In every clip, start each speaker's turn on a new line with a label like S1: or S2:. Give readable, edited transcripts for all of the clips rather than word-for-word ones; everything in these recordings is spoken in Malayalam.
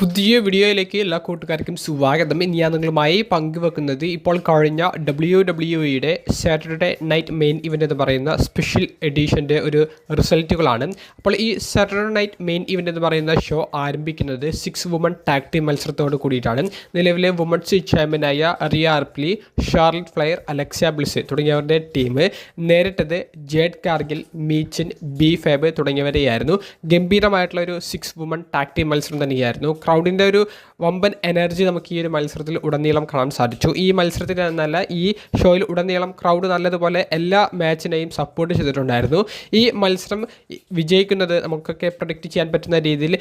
S1: പുതിയ വീഡിയോയിലേക്ക് എല്ലാ കൂട്ടുകാർക്കും സ്വാഗതം. ഇനി ഞാൻ നിങ്ങളുമായി പങ്കുവെക്കുന്നത് ഇപ്പോൾ കഴിഞ്ഞ WWE Saturday night main event എന്ന് പറയുന്ന സ്പെഷ്യൽ എഡിഷൻ്റെ ഒരു റിസൾട്ടുകളാണ്. അപ്പോൾ ഈ സാറ്റർഡേ നൈറ്റ് മെയിൻ ഇവൻ്റ് എന്ന് പറയുന്ന ഷോ ആരംഭിക്കുന്നത് 6 വുമൺ ടാഗ് ടീം മത്സരത്തോട് കൂടിയിട്ടാണ്. നിലവിലെ വുമൺസ് ചാമ്പ്യനായ Rhea Ripley, Charlotte Flair, Alexa Bliss തുടങ്ങിയവരുടെ ടീം നേരിട്ടത് Jade Cargill, Michin, B Fab തുടങ്ങിയവരെയായിരുന്നു. ഗംഭീരമായിട്ടുള്ള ഒരു 6 വുമൺ ടാഗ് ടീം മത്സരം തന്നെയായിരുന്നു. ക്രൗഡിൻ്റെ ഒരു വമ്പൻ എനർജി നമുക്ക് ഈ ഒരു മത്സരത്തിൽ ഉടനീളം കാണാൻ സാധിച്ചു. ഈ മത്സരത്തിൽ എന്നല്ല, ഈ ഷോയിൽ ഉടനീളം ക്രൗഡ് നല്ലതുപോലെ എല്ലാ മാച്ചിനെയും സപ്പോർട്ട് ചെയ്തിട്ടുണ്ടായിരുന്നു. ഈ മത്സരം വിജയിക്കുന്നത് നമുക്കൊക്കെ പ്രൊഡിക്റ്റ് ചെയ്യാൻ പറ്റുന്ന രീതിയിൽ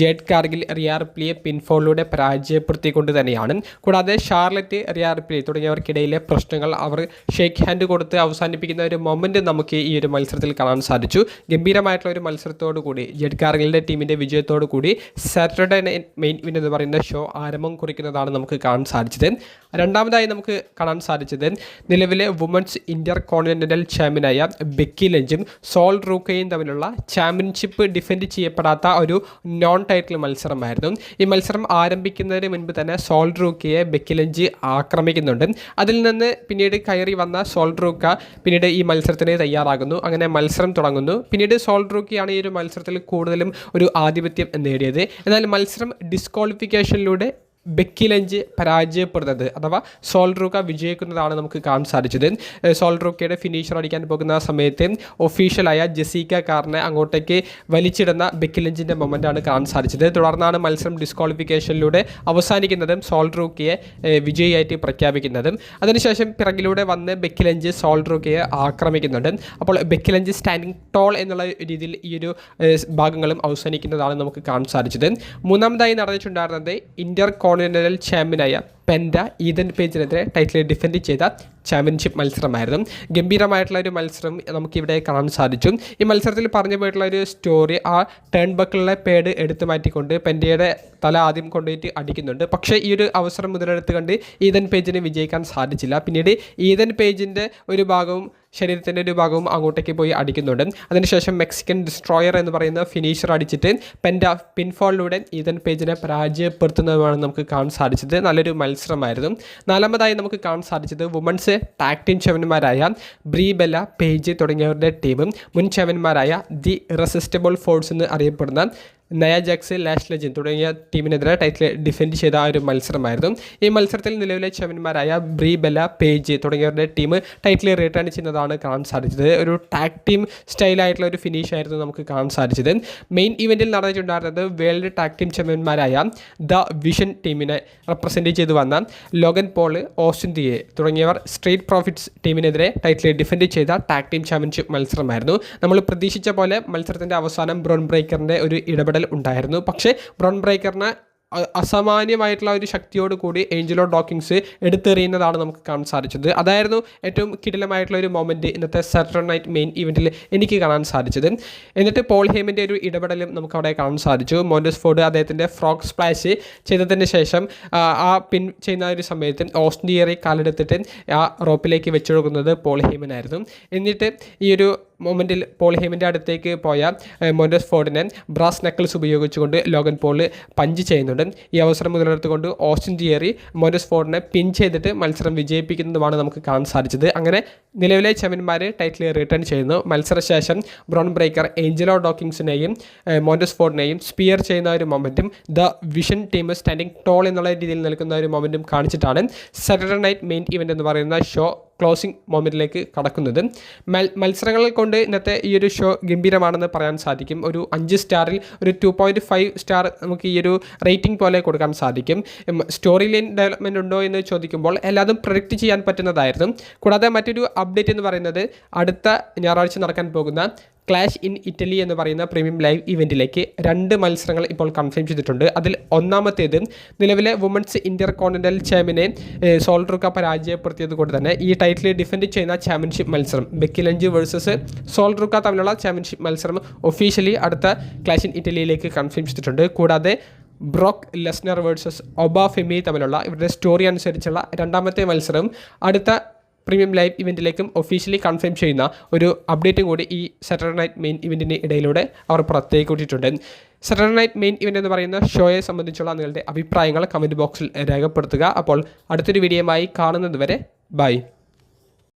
S1: ജേഡ് കാർഗിൽ റിയ റിപ്ലിയെ പിൻഫോളിലൂടെ പരാജയപ്പെടുത്തിക്കൊണ്ട് തന്നെയാണ്. കൂടാതെ ഷാർലറ്റ്, റിയ റിപ്ലി തുടങ്ങിയവർക്കിടയിലെ പ്രശ്നങ്ങൾ അവർ ഷേക്ക് ഹാൻഡ് കൊടുത്ത് അവസാനിപ്പിക്കുന്ന ഒരു മൊമെൻറ്റ് നമുക്ക് ഈ ഒരു മത്സരത്തിൽ കാണാൻ സാധിച്ചു. ഗംഭീരമായിട്ടുള്ള ഒരു മത്സരത്തോടു കൂടി ജേഡ് കാർഗിലിൻ്റെ ടീമിൻ്റെ വിജയത്തോടു കൂടി സാറ്റർഡേ മെയിൻ ഇവൻ്റ് എന്ന് പറയുന്ന ഷോ ആരംഭം കുറിക്കുന്നതാണ് നമുക്ക് കാണാൻ സാധിച്ചത്. രണ്ടാമതായി നമുക്ക് കാണാൻ സാധിച്ചത് നിലവിലെ വുമൺസ് ഇന്റർ കോണ്ടിനെൻ്റൽ ചാമ്പ്യനായ ബെക്കി ലഞ്ചും സോൾ റൂക്കയും തമ്മിലുള്ള ചാമ്പ്യൻഷിപ്പ് ഡിഫെൻഡ് ചെയ്യപ്പെടാത്ത ഒരു നോൺ ടൈറ്റിൽ മത്സരമായിരുന്നു. ഈ മത്സരം ആരംഭിക്കുന്നതിന് മുൻപ് തന്നെ സോൾ റൂക്കയെ ബെക്കി ലഞ്ച് ആക്രമിക്കുന്നുണ്ട്. അതിൽ നിന്ന് പിന്നീട് കയറി വന്ന സോൾ റൂക്ക പിന്നീട് ഈ മത്സരത്തിന് തയ്യാറാകുന്നു. അങ്ങനെ മത്സരം തുടങ്ങുന്നു. പിന്നീട് സോൾ റൂക്കയാണ് ഈ ഒരു മത്സരത്തിൽ കൂടുതലും ഒരു ആധിപത്യം നേടിയത്. എന്നാൽ മത്സരം ഡിസ്ക്വാളിഫിക്കേഷനിലൂടെ ബെക്കി ലഞ്ച് പരാജയപ്പെടുന്നത് അഥവാ സോൾ റൂക്ക വിജയിക്കുന്നതാണ് നമുക്ക് കാണാൻ സാധിച്ചത്. സോൾ റൂക്കയുടെ ഫിനിഷർ അടിക്കാൻ പോകുന്ന സമയത്ത് ഒഫീഷ്യലായ ജെസിക്ക കാറിനെ അങ്ങോട്ടേക്ക് വലിച്ചിടുന്ന ബെക്കി ലഞ്ചിൻ്റെ മൊമെൻ്റാണ് കാണാൻ സാധിച്ചത്. തുടർന്നാണ് മത്സരം ഡിസ്ക്വാളിഫിക്കേഷനിലൂടെ അവസാനിക്കുന്നതും സോൾ റൂക്കയെ വിജയിയായിട്ട് പ്രഖ്യാപിക്കുന്നതും. അതിനുശേഷം പിറകിലൂടെ വന്ന് ബെക്കി ലഞ്ച് സോൾ റൂക്കയെ ആക്രമിക്കുന്നുണ്ട്. അപ്പോൾ ബെക്കി ലഞ്ച് സ്റ്റാൻഡിങ് ടോൾ എന്നുള്ള രീതിയിൽ ഈ ഒരു ഭാഗങ്ങളും അവസാനിക്കുന്നതാണ് നമുക്ക് കാണാൻ സാധിച്ചത്. മൂന്നാമതായി നടന്നിട്ടുണ്ടായിരുന്നത് ഇന്റർ കോണ്ടിനെൻ്റൽ ചാമ്പ്യനായ പെൻഡ ഈതൻ പേജിനെതിരെ ടൈറ്റിൽ ഡിഫെൻഡ് ചെയ്ത ചാമ്പ്യൻഷിപ്പ് മത്സരമായിരുന്നു. ഗംഭീരമായിട്ടുള്ള ഒരു മത്സരം നമുക്കിവിടെ കാണാൻ സാധിച്ചു. ഈ മത്സരത്തിൽ പറഞ്ഞു പോയിട്ടുള്ള ഒരു സ്റ്റോറി, ആ ടേൺ ബക്കിളിലെ പേഡ് എടുത്തു മാറ്റിക്കൊണ്ട് പെൻഡയുടെ തല ആദ്യം കൊണ്ടുപോയിട്ട് അടിക്കുന്നുണ്ട്. പക്ഷേ ഈ ഒരു അവസരം മുതലെടുത്ത് കണ്ട് ഈതൻ പേജിന് വിജയിക്കാൻ സാധിച്ചില്ല. പിന്നീട് ഈതൻ പേജിൻ്റെ ഒരു ഭാഗവും ശരീരത്തിൻ്റെ ഒരു ഭാഗവും അങ്ങോട്ടേക്ക് പോയി അടിക്കുന്നുണ്ട്. അതിനുശേഷം മെക്സിക്കൻ ഡിസ്ട്രോയർ എന്ന് പറയുന്ന ഫിനിഷർ അടിച്ചിട്ട് പെൻഡ പിൻഫോളിലൂടെ ഈതൻ പേജിനെ പരാജയപ്പെടുത്തുന്നതുമാണ് നമുക്ക് കാണാൻ സാധിച്ചത്. നല്ലൊരു മത്സരമായിരുന്നു. നാലാമതായി നമുക്ക് കാണാൻ സാധിച്ചത് വുമൺസ് ടാഗ് ടീം ചാമ്പ്യന്മാരായ ബ്രീ ബെല്ല, പേജ് തുടങ്ങിയവരുടെ ടീമും മുൻ ചാമ്പ്യന്മാരായ ദി ഇറസിസ്റ്റബിൾ ഫോഴ്സ് എന്ന് അറിയപ്പെടുന്ന നയ ജാക്സ്, ലാഷ് ലെജൻ തുടങ്ങിയ ടീമിനെതിരെ ടൈറ്റിൽ ഡിഫെൻഡ് ചെയ്ത ഒരു മത്സരമായിരുന്നു. ഈ മത്സരത്തിൽ നിലവിലെ ചാമ്പ്യന്മാരായ ബ്രീ ബെല്ല, പേജ് തുടങ്ങിയവരുടെ ടീം ടൈറ്റിൽ റിട്ടേൺ ചെയ്യുന്നതാണ് കാണാൻ സാധിച്ചത്. ഒരു ടാഗ് ടീം സ്റ്റൈലായിട്ടുള്ള ഒരു ഫിനിഷ് ആയിരുന്നു നമുക്ക് കാണാൻ സാധിച്ചത്. മെയിൻ ഇവൻറ്റിൽ നടന്നിട്ടുണ്ടായിരുന്നത് വേൾഡ് ടാഗ് ടീം ചാമ്പ്യന്മാരായ ദ വിഷൻ ടീമിനെ റെപ്രസെൻറ്റ് ചെയ്തു വന്ന ലോഗൻ പോൾ, ഓസ്റ്റിൻ തിയെ തുടങ്ങിയവർ സ്ട്രീറ്റ് പ്രോഫിറ്റ്സ് ടീമിനെതിരെ ടൈറ്റിൽ ഡിഫെൻഡ് ചെയ്ത ടാഗ് ടീം ചാമ്പ്യൻഷിപ്പ് മത്സരമായിരുന്നു. നമ്മൾ പ്രതീക്ഷിച്ച പോലെ മത്സരത്തിൻ്റെ അവസാനം ബ്രോൺ ബ്രേക്കറിൻ്റെ ഒരു ഇടപെടൽ ഉണ്ടായിരുന്നു. പക്ഷേ ബ്രോൺ ബ്രേക്കറിന് അസാമാന്യമായിട്ടുള്ള ഒരു ശക്തിയോട് കൂടി ഏഞ്ചലോ ഡോക്കിൻസ് എടുത്തെറിയുന്നതാണ് നമുക്ക് കാണാൻ സാധിച്ചത്. അതായിരുന്നു ഏറ്റവും കിടിലമായിട്ടുള്ള ഒരു മൊമെൻറ്റ് ഇന്നത്തെ സാറ്റർഡേ നൈറ്റ് മെയിൻ ഇവൻറ്റിൽ എനിക്ക് കാണാൻ സാധിച്ചത്. എന്നിട്ട് പോൾ ഹേമിൻ്റെ ഒരു ഇടപെടലും നമുക്ക് അവിടെ കാണാൻ സാധിച്ചു. മോൻഡസ് ഫോർഡ് അദ്ദേഹത്തിൻ്റെ ഫ്രോഗ് സ്പ്ലാഷ് ചെയ്തതിന് ശേഷം ആ പിൻ ചെയ്യുന്ന ഒരു സമയത്ത് ഓസ്റ്റിൻ തിയറി കാലെടുത്തിട്ട് ആ റോപ്പിലേക്ക് വെച്ചൊടുക്കുന്നത് പോൾ ഹേമനായിരുന്നു. എന്നിട്ട് ഈ ഒരു മൊമെൻറ്റിൽ പോൾ ഹേമിൻ്റെ അടുത്തേക്ക് പോയ മോൻഡസ് ഫോർഡിനെ ബ്രാസ് നെക്കിൾസ് ഉപയോഗിച്ചുകൊണ്ട് ലോഗൻ പോൾ പഞ്ച് ചെയ്യുന്നുണ്ട്. ഈ അവസരം മുതലെടുത്തുകൊണ്ട് ഓസ്റ്റിൻ തിയറി മോൻഡസ് ഫോർഡിനെ പിൻ ചെയ്തിട്ട് മത്സരം വിജയിപ്പിക്കുന്നതുമാണ് നമുക്ക് കാണാൻ സാധിച്ചത്. അങ്ങനെ നിലവിലെ ചാമ്പ്യന്മാർ ടൈറ്റിൽ റിട്ടേൺ ചെയ്യുന്നു. മത്സരശേഷം ബ്രോൺ ബ്രേക്കർ ഏഞ്ചലോ ഡോക്കിൻസിനെയും മോൻഡസ് ഫോർഡിനെയും സ്പിയർ ചെയ്യുന്ന ഒരു മൊമെൻറ്റും the vision team standing tall എന്നുള്ള രീതിയിൽ നിൽക്കുന്ന ഒരു മൊമെൻറ്റും കാണിച്ചിട്ടാണ് സാറ്റർഡേ നൈറ്റ് മെയിൻ ഇവൻ്റ് എന്ന് പറയുന്ന ഷോ ക്ലോസിംഗ് മൊമെൻറ്റിലേക്ക് കടക്കുന്നത്. മത്സരങ്ങൾ കൊണ്ട് ഇന്നത്തെ ഈ ഒരു ഷോ ഗംഭീരമാണെന്ന് പറയാൻ സാധിക്കും. ഒരു 5 സ്റ്റാറിൽ ഒരു 2.5 സ്റ്റാർ നമുക്ക് ഈ ഒരു റേറ്റിംഗ് പോലെ കൊടുക്കാൻ സാധിക്കും. സ്റ്റോറി ലൈൻ ഡെവലപ്മെൻറ്റ് ഉണ്ടോ എന്ന് ചോദിക്കുമ്പോൾ എല്ലാതും പ്രൊഡിക്റ്റ് ചെയ്യാൻ പറ്റുന്നതായിരുന്നു. കൂടാതെ മറ്റൊരു അപ്ഡേറ്റ് എന്ന് പറയുന്നത് അടുത്ത ഞായറാഴ്ച നടക്കാൻ പോകുന്ന ക്ലാഷ് ഇൻ ഇറ്റലി എന്ന് പറയുന്ന പ്രീമിയം ലൈവ് ഇവൻറ്റിലേക്ക് 2 മത്സരങ്ങൾ ഇപ്പോൾ കൺഫേം ചെയ്തിട്ടുണ്ട്. അതിൽ ഒന്നാമത്തേത് നിലവിലെ വുമൺസ് ഇന്റർ കോണ്ടിനെൻ്റൽ ചാമ്പ്യനെ സോൾ റൂക്ക പരാജയപ്പെടുത്തിയത് കൊണ്ട് തന്നെ ഈ ടൈറ്റിൽ ഡിഫെൻഡ് ചെയ്യുന്ന ചാമ്പ്യൻഷിപ്പ് മത്സരം Becky Lynch versus Sol Ruca തമ്മിലുള്ള ചാമ്പ്യൻഷിപ്പ് മത്സരം ഒഫീഷ്യലി അടുത്ത ക്ലാഷ് ഇൻ ഇറ്റലിയിലേക്ക് കൺഫേം ചെയ്തിട്ടുണ്ട്. കൂടാതെ Brock Lesnar versus Oba Femi തമ്മിലുള്ള ഇവരുടെ സ്റ്റോറി അനുസരിച്ചുള്ള രണ്ടാമത്തെ മത്സരം അടുത്ത പ്രീമിയം ലൈവ് ഇവൻറ്റിലേക്കും ഒഫീഷ്യലി കൺഫേം ചെയ്യുന്ന ഒരു അപ്ഡേറ്റും കൂടി ഈ സാറ്റർഡേ നൈറ്റ് മെയിൻ ഇവൻറ്റിന് ഇടയിലൂടെ അവർ പുറത്തേക്ക് വിട്ടിട്ടുണ്ട്. സാറ്റർഡേ നൈറ്റ് മെയിൻ ഇവൻ്റ് എന്ന് പറയുന്ന ഷോയെ സംബന്ധിച്ചുള്ള നിങ്ങളുടെ അഭിപ്രായങ്ങൾ കമൻറ്റ് ബോക്സിൽ രേഖപ്പെടുത്തുക. അപ്പോൾ അടുത്തൊരു വീഡിയോയുമായി കാണുന്നത് വരെ ബൈ.